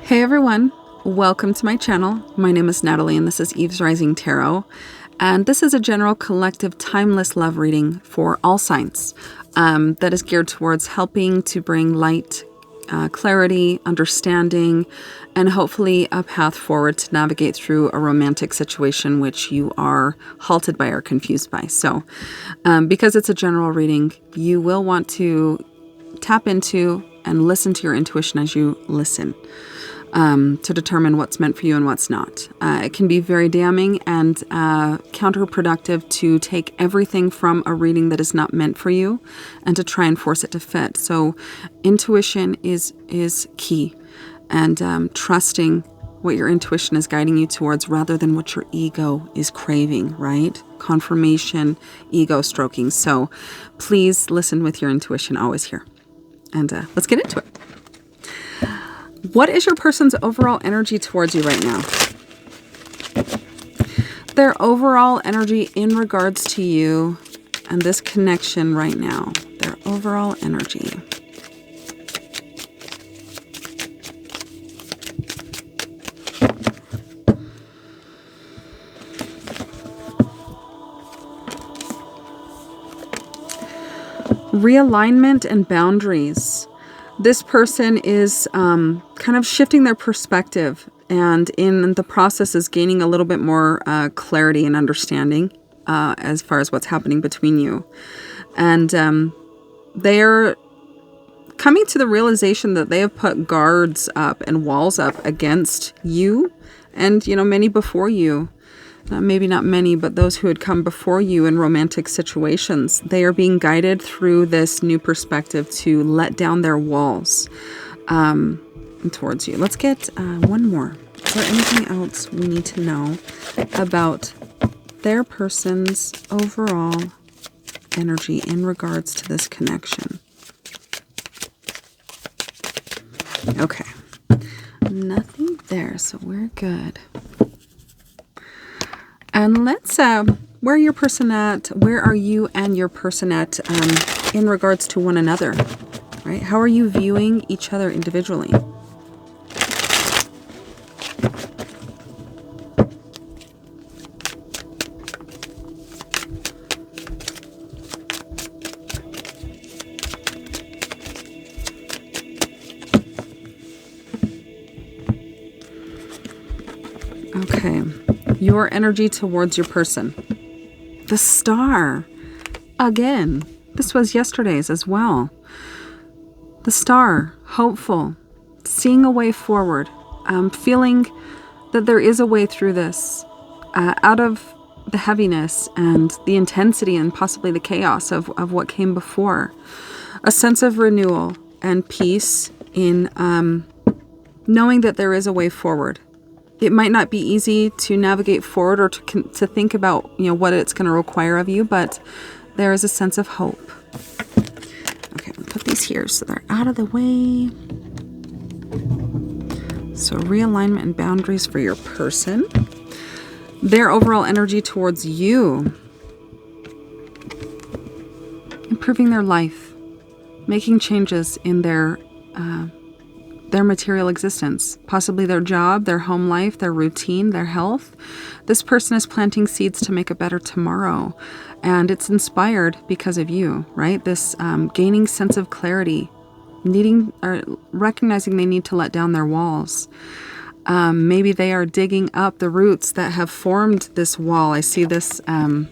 Hey everyone, welcome to my channel. My name is Natalie and this is Eve's Rising Tarot. And this is a general collective timeless love reading for all signs that is geared towards helping to bring light, clarity, understanding, and hopefully a path forward to navigate through a romantic situation which you are halted by or confused by. So because it's a general reading, you will want to tap into and listen to your intuition as you listen. To determine what's meant for you and what's not. It can be very damning and counterproductive to take everything from a reading that is not meant for you and to try and force it to fit. So intuition is key, and trusting what your intuition is guiding you towards rather than what your ego is craving, right? Confirmation, ego stroking. So please listen with your intuition always here. And let's get into it. What is your person's overall energy towards you right now? Their overall energy in regards to you and this connection right now. Their overall energy. Realignment and boundaries. This person is kind of shifting their perspective, and in the process is gaining a little bit more clarity and understanding as far as what's happening between you. And they're coming to the realization that they have put guards up and walls up against you and, you know, many before you. Maybe not many, but those who had come before you in romantic situations. They are being guided through this new perspective to let down their walls towards you. Let's get one more. Is there anything else we need to know about their person's overall energy in regards to this connection? Okay. Nothing there, so we're good. And let's, where are your person at? Where are you and your person at in regards to one another, right? How are you viewing each other individually? Okay. Your energy towards your person. The Star. Again, this was yesterday's as well. The Star, hopeful, seeing a way forward, feeling that there is a way through this, out of the heaviness and the intensity and possibly the chaos of what came before. A sense of renewal and peace in knowing that there is a way forward. It might not be easy to navigate forward or to think about, you know, what it's going to require of you, but there is a sense of hope. Okay, I'll put these here so they're out of the way. So realignment and boundaries for your person. Their overall energy towards you. Improving their life. Making changes in their material existence, possibly their job, their home life, their routine, their health. This person is planting seeds to make a better tomorrow, and it's inspired because of you, right? This gaining sense of clarity, needing or recognizing they need to let down their walls. Maybe they are digging up the roots that have formed this wall. I see this kind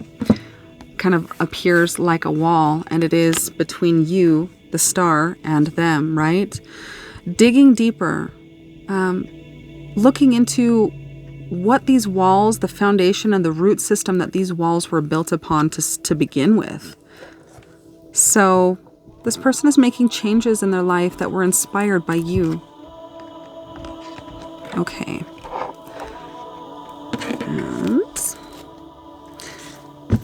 of appears like a wall, and it is between you, the Star, and them, right? Digging deeper, looking into what these walls, the foundation and the root system that these walls were built upon to begin with. So this person is making changes in their life that were inspired by you. Okay. And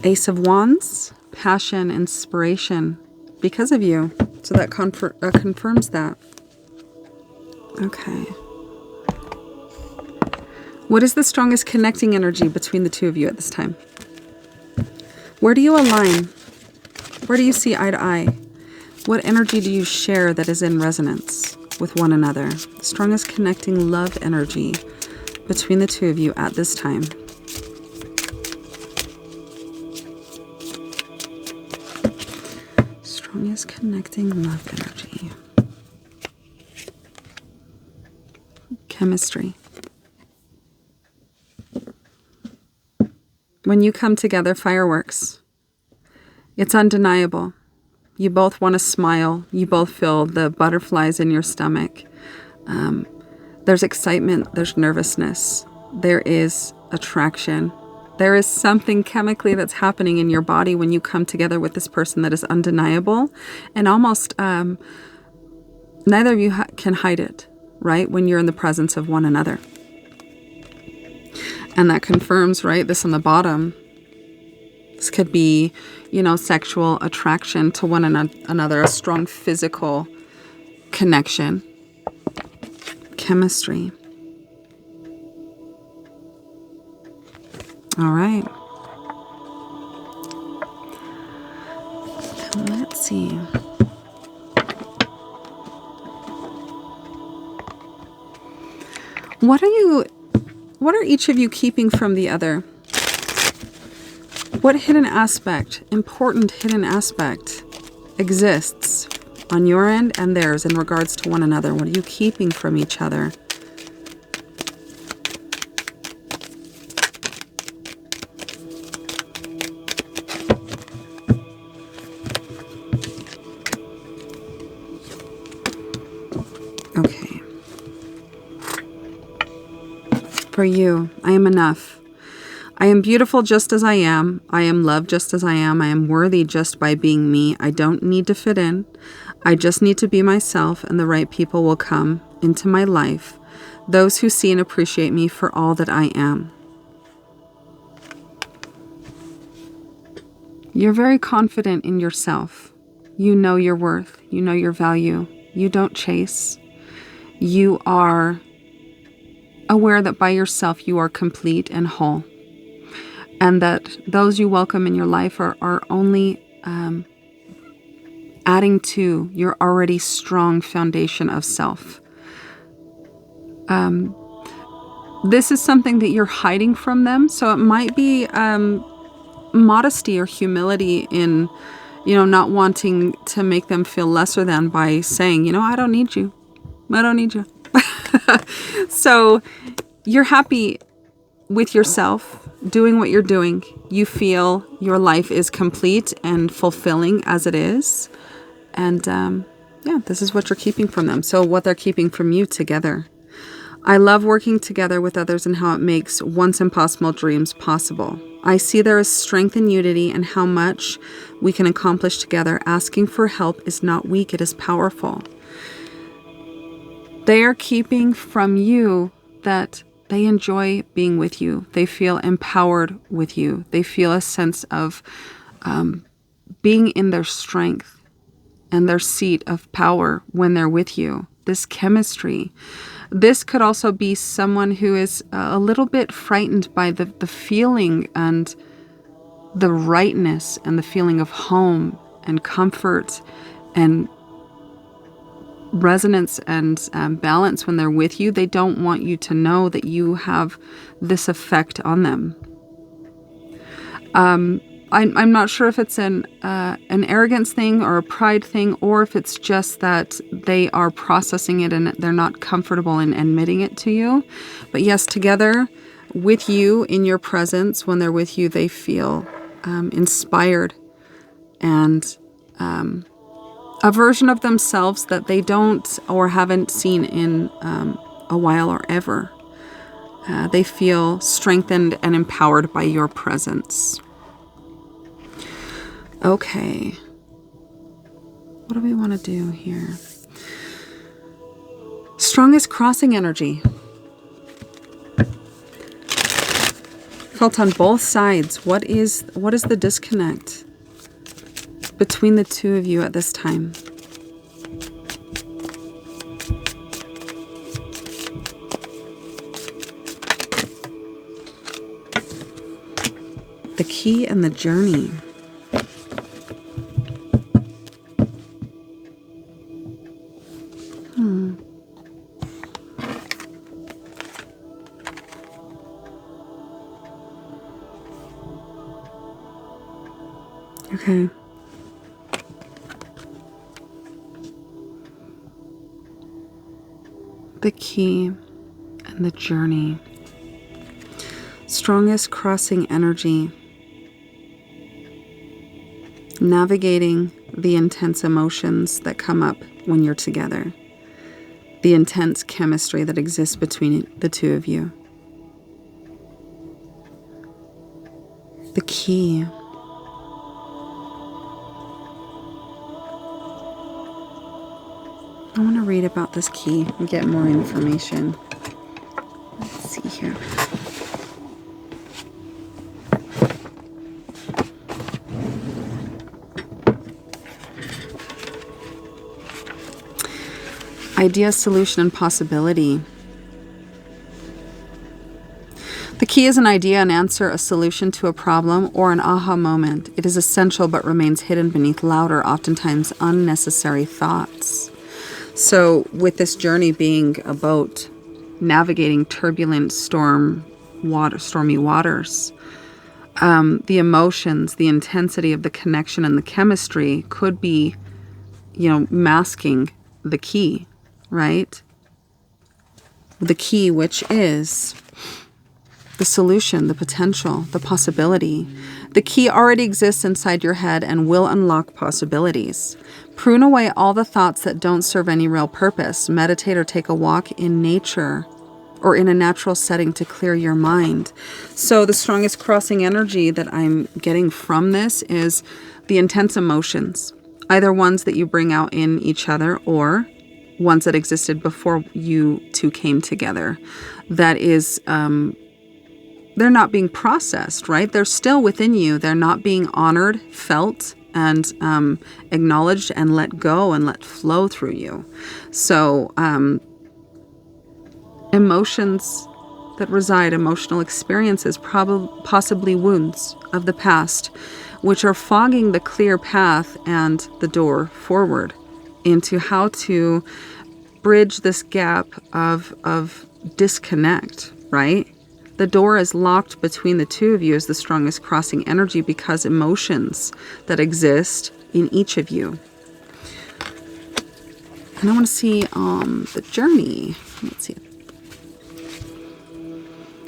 Ace of Wands, passion, inspiration because of you. So that confirms that. Okay. What is the strongest connecting energy between the two of you at this time? Where do you align? Where do you see eye to eye? What energy do you share that is in resonance? with one another. The strongest connecting love energy between the two of you at this time. Strongest connecting love energy. Chemistry. When you come together, fireworks. It's undeniable. You both want to smile. You both feel the butterflies in your stomach. There's excitement. There's nervousness. There is attraction. There is something chemically that's happening in your body when you come together with this person that is undeniable. And almost neither of you can hide it, right? When you're in the presence of one another. And that confirms, right, this on the bottom. This could be, sexual attraction to one another, a strong physical connection. Chemistry. All right. And let's see. What are each of you keeping from the other? What hidden aspect, important hidden aspect, exists on your end and theirs in regards to one another? What are you keeping from each other? Okay. For you, I am enough. I am beautiful just as I am. I am loved just as I am. I am worthy just by being me. I don't need to fit in. I just need to be myself, and the right people will come into my life. Those who see and appreciate me for all that I am. You're very confident in yourself. You know your worth. You know your value. You don't chase. You are aware that by yourself you are complete and whole. And that those you welcome in your life are only adding to your already strong foundation of self. This is something that you're hiding from them. So it might be modesty or humility in, not wanting to make them feel lesser than by saying, I don't need you. I don't need you. So you're happy with yourself, doing what you're doing. You feel your life is complete and fulfilling as it is. And this is what you're keeping from them. So what they're keeping from you together. I love working together with others and how it makes once impossible dreams possible. I see there is strength in unity and how much we can accomplish together. Asking for help is not weak, it is powerful. They are keeping from you that they enjoy being with you. They feel empowered with you. They feel a sense of being in their strength and their seat of power when they're with you. This chemistry. This could also be someone who is a little bit frightened by the feeling and the rightness and the feeling of home and comfort and resonance and balance when they're with you. They don't want you to know that you have this effect on them. I'm not sure if it's an arrogance thing or a pride thing, or if it's just that they are processing it and they're not comfortable in admitting it to you. But yes, together with you in your presence, when they're with you, they feel inspired and a version of themselves that they don't or haven't seen in a while or ever. They feel strengthened and empowered by your presence. Okay. What do we want to do here? Strongest crossing energy. Felt on both sides. What is the disconnect between the two of you at this time? The key and the journey. Okay. The key and the journey. Strongest crossing energy. Navigating the intense emotions that come up when you're together. The intense chemistry that exists between the two of you. The key. I want to read about this key and get more information. Let's see here. Idea, solution, and possibility. The key is an idea, an answer, a solution to a problem, or an aha moment. It is essential but remains hidden beneath louder, oftentimes unnecessary thoughts. So with this journey being about navigating turbulent stormy waters, the emotions, the intensity of the connection and the chemistry could be, masking the key, right? The key, which is the solution, the potential, the possibility. The key already exists inside your head and will unlock possibilities. Prune away all the thoughts that don't serve any real purpose. Meditate or take a walk in nature or in a natural setting to clear your mind. So the strongest crossing energy that I'm getting from this is the intense emotions, either ones that you bring out in each other or ones that existed before you two came together. That is, they're not being processed, right? They're still within you. They're not being honored, felt, and acknowledged and let go and let flow through you. So emotions that reside, emotional experiences, possibly wounds of the past, which are fogging the clear path and the door forward into how to bridge this gap of disconnect, right? The door is locked between the two of you as the strongest crossing energy because emotions that exist in each of you. And I want to see the journey. Let's see.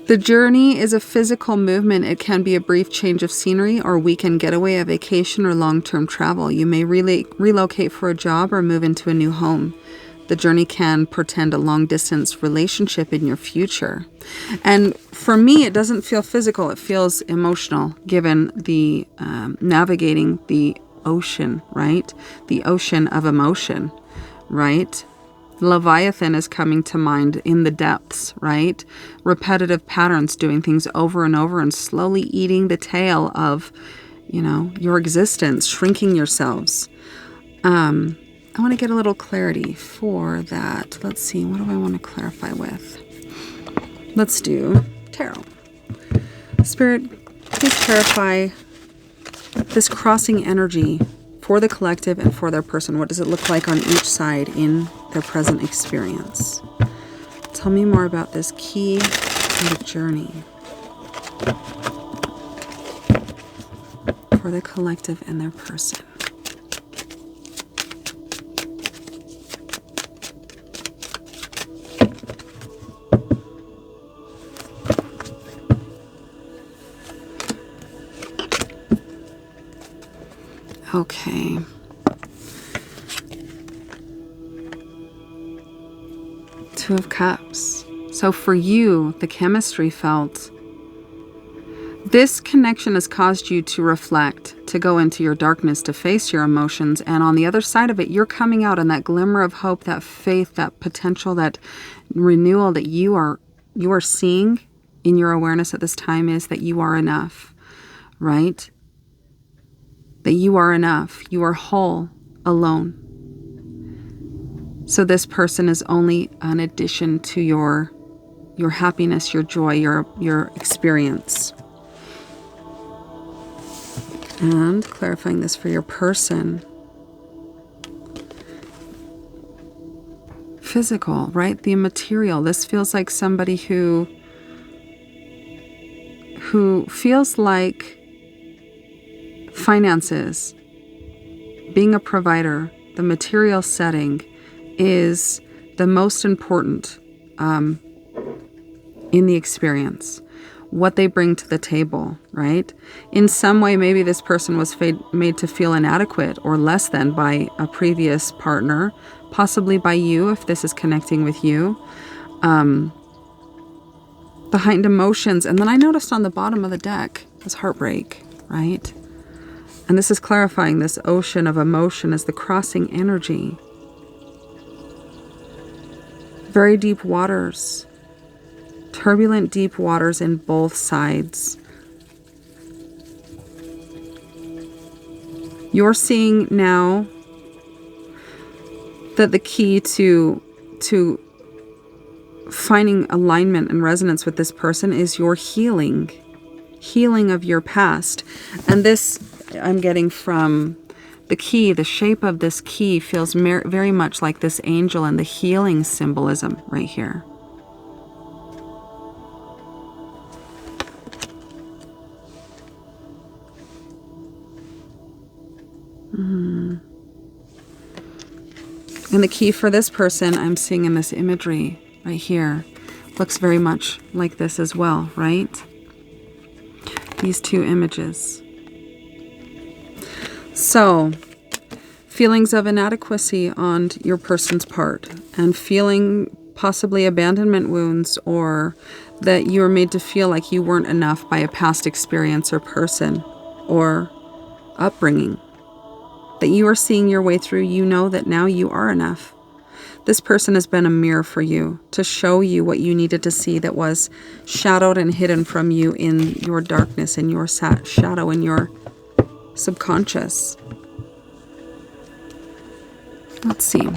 The journey is a physical movement. It can be a brief change of scenery or weekend getaway, a vacation, or long-term travel. You may relocate for a job or move into a new home. The journey can portend a long-distance relationship in your future. And for me, it doesn't feel physical. It feels emotional, given the navigating the ocean, right? The ocean of emotion, right? Leviathan is coming to mind in the depths, right? Repetitive patterns, doing things over and over and slowly eating the tail of, your existence, shrinking yourselves. I want to get a little clarity for that. Let's see, what do I want to clarify with? Let's do tarot. Spirit, please clarify this crossing energy for the collective and for their person. What does it look like on each side in their present experience? Tell me more about this key and the journey for the collective and their person. Okay. Two of Cups. So for you, the chemistry felt. This connection has caused you to reflect, to go into your darkness, to face your emotions. And on the other side of it, you're coming out in that glimmer of hope, that faith, that potential, that renewal that you are seeing in your awareness at this time is that you are enough, right? That you are enough. You are whole alone. So this person is only an addition to your happiness, your joy, your experience. And clarifying this for your person. Physical, right? The material. This feels like somebody who feels like finances, being a provider, the material setting is the most important in the experience. What they bring to the table, right? In some way, maybe this person was made to feel inadequate or less than by a previous partner, possibly by you if this is connecting with you. Behind emotions. And then I noticed on the bottom of the deck is heartbreak, right? And this is clarifying this ocean of emotion as the crossing energy. Very deep waters. Turbulent deep waters in both sides. You're seeing now that the key to finding alignment and resonance with this person is your healing of your past. And this I'm getting from the key. The shape of this key feels very much like this angel and the healing symbolism right here. And the key for this person I'm seeing in this imagery right here looks very much like this as well, right? These two images. So, feelings of inadequacy on your person's part and feeling possibly abandonment wounds, or that you were made to feel like you weren't enough by a past experience or person or upbringing. That you are seeing your way through, you know that now you are enough. This person has been a mirror for you to show you what you needed to see that was shadowed and hidden from you in your darkness, in your shadow, in your subconscious. Let's see.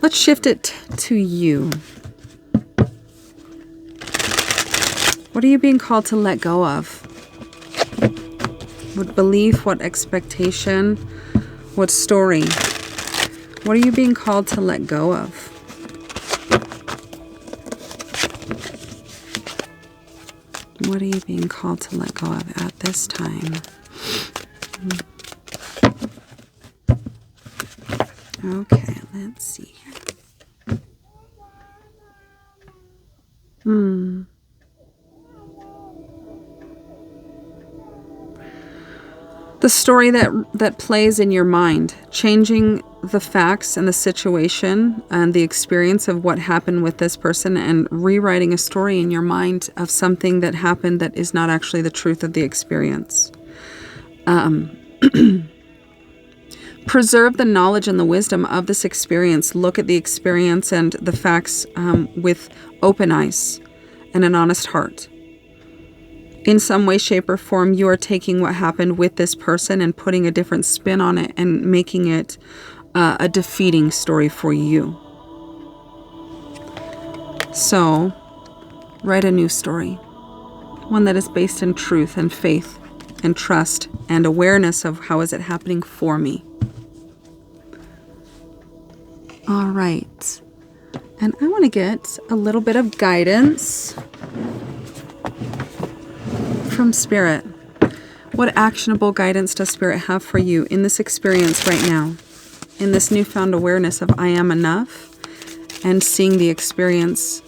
Let's shift it to you. What are you being called to let go of? What belief, what expectation, what story? What are you being called to let go of? What are you being called to let go of at this time? Okay, let's see here. The story that plays in your mind, changing the facts and the situation and the experience of what happened with this person and rewriting a story in your mind of something that happened that is not actually the truth of the experience. Preserve the knowledge and the wisdom of this experience. Look at the experience and the facts with open eyes and an honest heart. In some way, shape, or form, you are taking what happened with this person and putting a different spin on it and making it a defeating story for you. So, write a new story. One that is based in truth and faith and trust and awareness of how is it happening for me. All right. And I want to get a little bit of guidance from Spirit. What actionable guidance does Spirit have for you in this experience right now? In this newfound awareness of I am enough and seeing the experience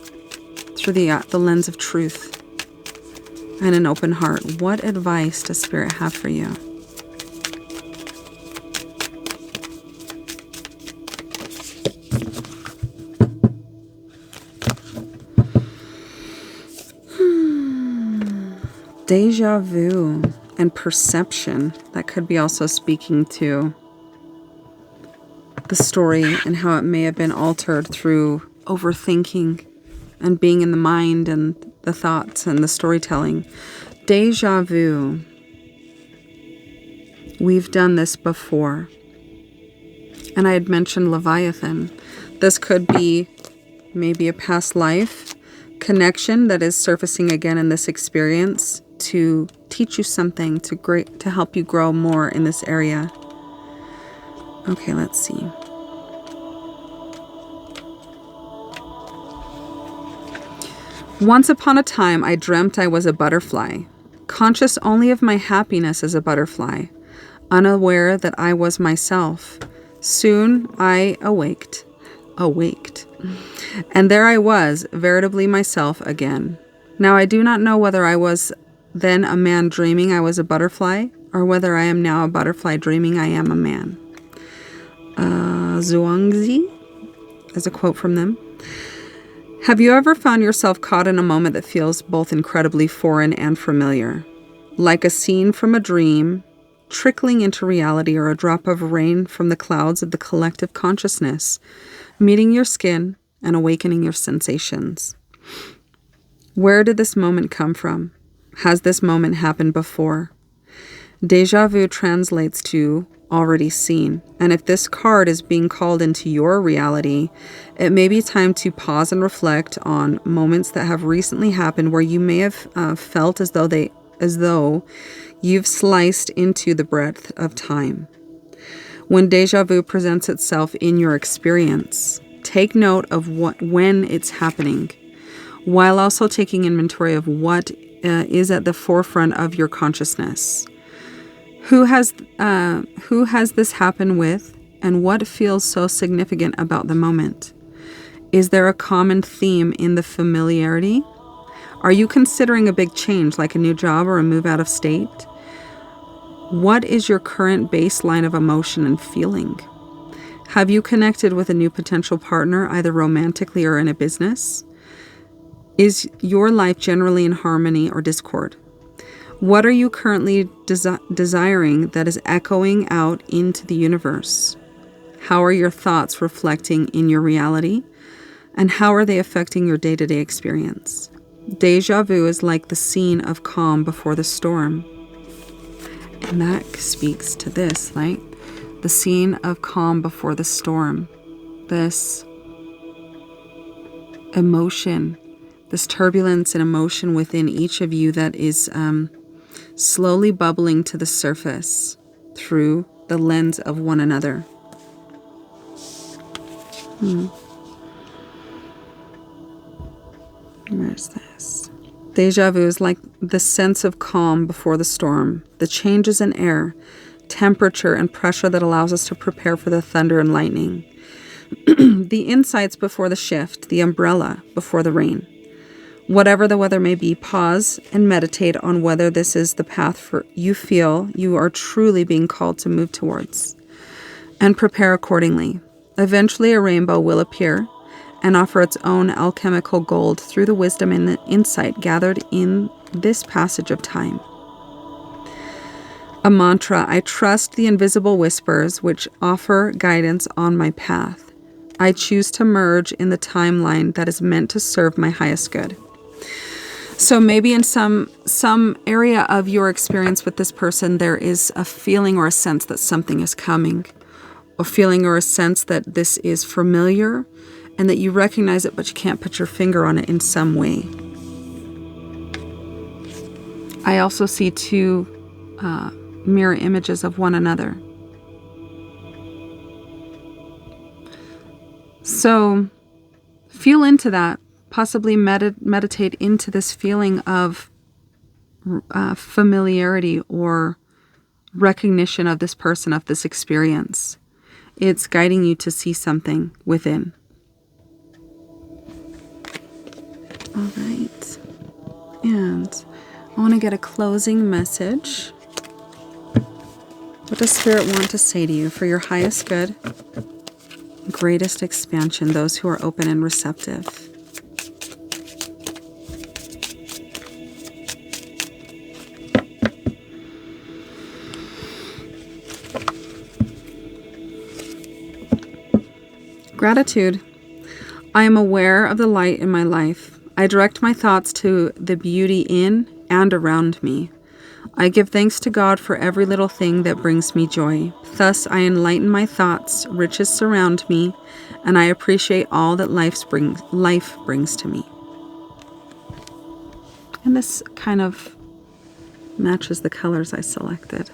through the lens of truth and an open heart. What advice does Spirit have for you? Deja vu and perception. That could be also speaking to the story and how it may have been altered through overthinking and being in the mind and the thoughts and the storytelling. Deja vu. We've done this before. And I had mentioned Leviathan. This could be maybe a past life connection that is surfacing again in this experience to teach you something, to help you grow more in this area. Okay, let's see. Once upon a time, I dreamt I was a butterfly, conscious only of my happiness as a butterfly. unaware that I was myself. Soon I awaked, and there I was, veritably myself again. Now I do not know whether I was then a man dreaming I was a butterfly, or whether I am now a butterfly dreaming I am a man. Zhuangzi is a quote from them. Have you ever found yourself caught in a moment that feels both incredibly foreign and familiar? Like a scene from a dream, trickling into reality, or a drop of rain from the clouds of the collective consciousness, meeting your skin and awakening your sensations. Where did this moment come from? Has this moment happened before? Déjà vu translates to already seen, and if this card is being called into your reality, it may be time to pause and reflect on moments that have recently happened where you may have felt as though you've sliced into the breadth of time. When déjà vu presents itself in your experience, take note of when it's happening, while also taking inventory of what is at the forefront of your consciousness. Who has this happen with, and what feels so significant about the moment? Is there a common theme in the familiarity? Are you considering a big change, like a new job or a move out of state? What is your current baseline of emotion and feeling? Have you connected with a new potential partner, either romantically or in a business? Is your life generally in harmony or discord? What are you currently desiring that is echoing out into the universe? How are your thoughts reflecting in your reality? And how are they affecting your day-to-day experience? Déjà vu is like the scene of calm before the storm. And that speaks to this, right? The scene of calm before the storm. This emotion, this turbulence and emotion within each of you that is slowly bubbling to the surface through the lens of one another. Where's this? Déjà vu is like the sense of calm before the storm, the changes in air, temperature, and pressure that allows us to prepare for the thunder and lightning. The insights before the shift, the umbrella before the rain. Whatever the weather may be, pause and meditate on whether this is the path you feel you are truly being called to move towards, and prepare accordingly. Eventually a rainbow will appear and offer its own alchemical gold through the wisdom and the insight gathered in this passage of time. A mantra: I trust the invisible whispers which offer guidance on my path. I choose to merge in the timeline that is meant to serve my highest good. So maybe in some area of your experience with this person, there is a feeling or a sense that something is coming, a feeling or a sense that this is familiar and that you recognize it, but you can't put your finger on it in some way. I also see two mirror images of one another. So feel into that. Possibly meditate into this feeling of familiarity or recognition of this person, of this experience. It's guiding you to see something within. All right. And I want to get a closing message. What does Spirit want to say to you for your highest good, greatest expansion, those who are open and receptive? Gratitude. I am aware of the light in my life. I direct my thoughts to the beauty in and around me. I give thanks to God for every little thing that brings me joy. Thus I enlighten my thoughts, riches surround me, and I appreciate all that life brings to me. And this kind of matches the colors I selected.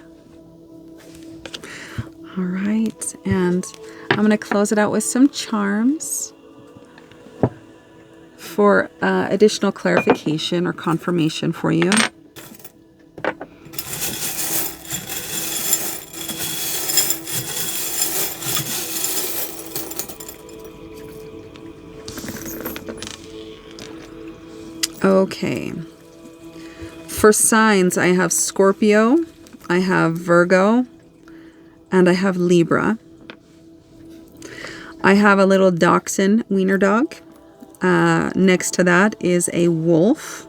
All right, and I'm going to close it out with some charms for additional clarification or confirmation for you. Okay. For signs, I have Scorpio, I have Virgo, and I have Libra. I have a little dachshund wiener dog. Next to that is a wolf.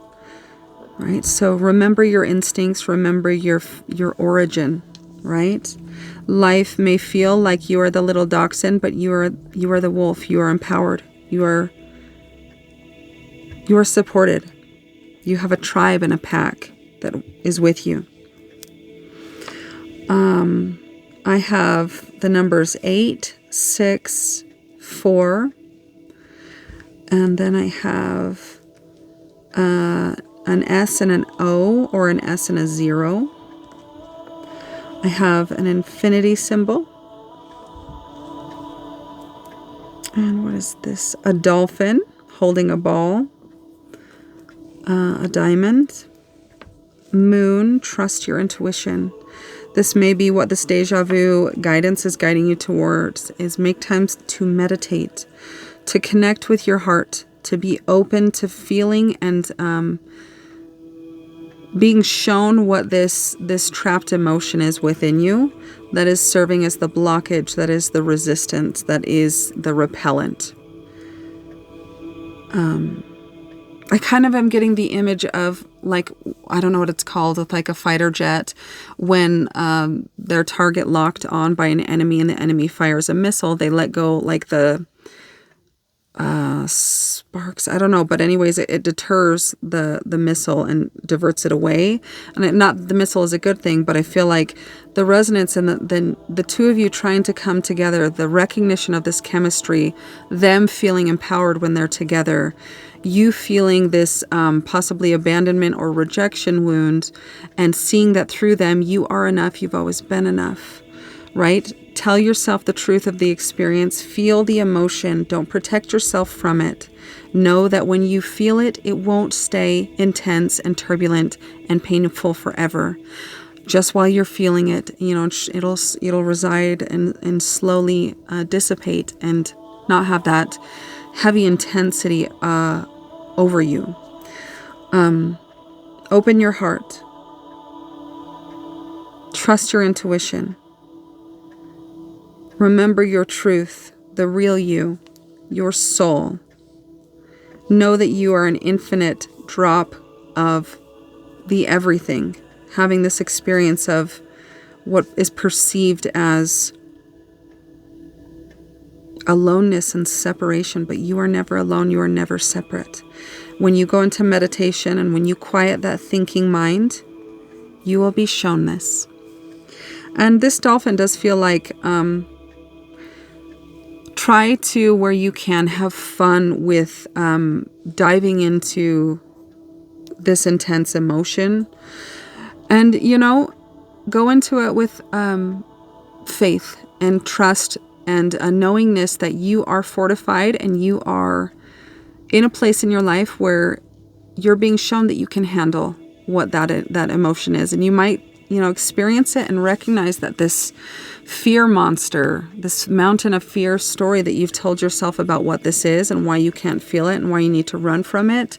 Right? So remember your instincts, remember your origin, right? Life may feel like you are the little dachshund, but you are the wolf. You are empowered. You are supported. You have a tribe and a pack that is with you. I have the numbers 8, 6, 4, and then I have an S and an O, or an S and a 0. I have an infinity symbol. And what is this? A dolphin holding a ball. A diamond. Moon, trust your intuition. This may be what this deja vu guidance is guiding you towards, is make time to meditate, to connect with your heart, to be open to feeling and being shown what this trapped emotion is within you that is serving as the blockage, that is the resistance, that is the repellent. I kind of am getting the image of, like, I don't know what it's called, with like a fighter jet, when their target locked on by an enemy and the enemy fires a missile, they let go like the sparks, I don't know, but anyways, it deters the missile and diverts it away. And not the missile is a good thing, but I feel like the resonance and the two of you trying to come together, the recognition of this chemistry, them feeling empowered when they're together, you feeling this possibly abandonment or rejection wound, and seeing that through them you are enough, you've always been enough, right? Tell yourself the truth of the experience. Feel the emotion. Don't protect yourself from it. Know that when you feel it, it won't stay intense and turbulent and painful forever. Just while you're feeling it, it'll reside and slowly dissipate and not have that heavy intensity over you. Open your heart. Trust your intuition. Remember your truth, the real you, your soul. Know that you are an infinite drop of the everything, having this experience of what is perceived as aloneness and separation, but you are never alone, you are never separate. When you go into meditation and when you quiet that thinking mind, you will be shown this. And this dolphin does feel like try to, where you can, have fun with diving into this intense emotion. And, go into it with faith and trust and a knowingness that you are fortified and you are in a place in your life where you're being shown that you can handle what that emotion is. And you might, experience it and recognize that this fear monster, this mountain of fear story that you've told yourself about what this is and why you can't feel it and why you need to run from it,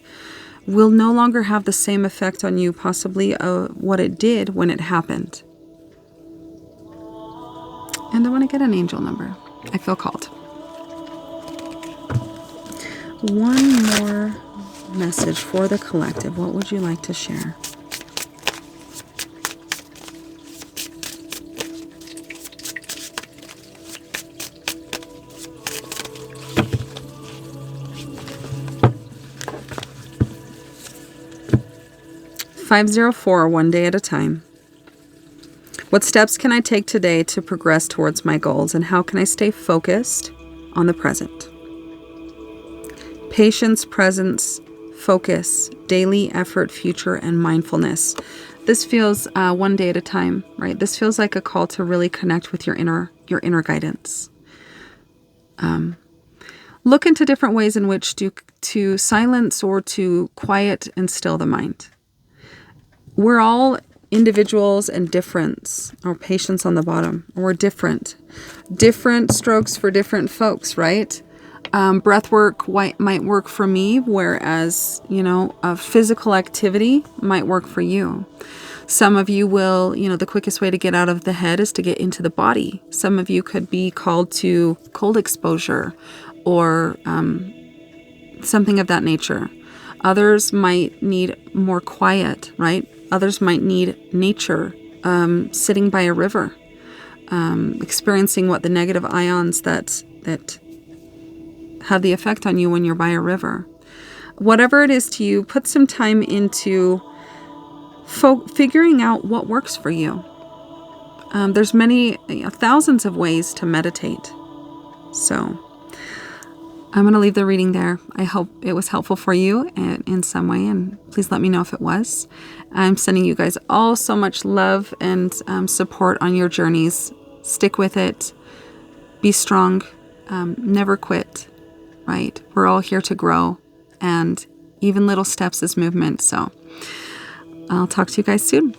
will no longer have the same effect on you, possibly what it did when it happened. And I want to get an angel number. I feel called. One more message for the collective. What would you like to share? $504, one day at a time. What steps can I take today to progress towards my goals, and how can I stay focused on the present? Patience, presence, focus, daily effort, future, and mindfulness. This feels one day at a time, right? This feels like a call to really connect with your inner guidance. Look into different ways in which to silence or to quiet and still the mind. We're all individuals and difference, or patience on the bottom. We're different. Different strokes for different folks, right? Breath work might work for me, whereas, a physical activity might work for you. Some of you will, the quickest way to get out of the head is to get into the body. Some of you could be called to cold exposure or something of that nature. Others might need more quiet, right? Others might need nature, sitting by a river, experiencing what the negative ions that have the effect on you when you're by a river. Whatever it is to you, put some time into figuring out what works for you. There's thousands of ways to meditate. So I'm going to leave the reading there. I hope it was helpful for you in some way, and please let me know if it was. I'm sending you guys all so much love and support on your journeys. Stick with it. Be strong. Never quit, right? We're all here to grow, and even little steps is movement. So I'll talk to you guys soon.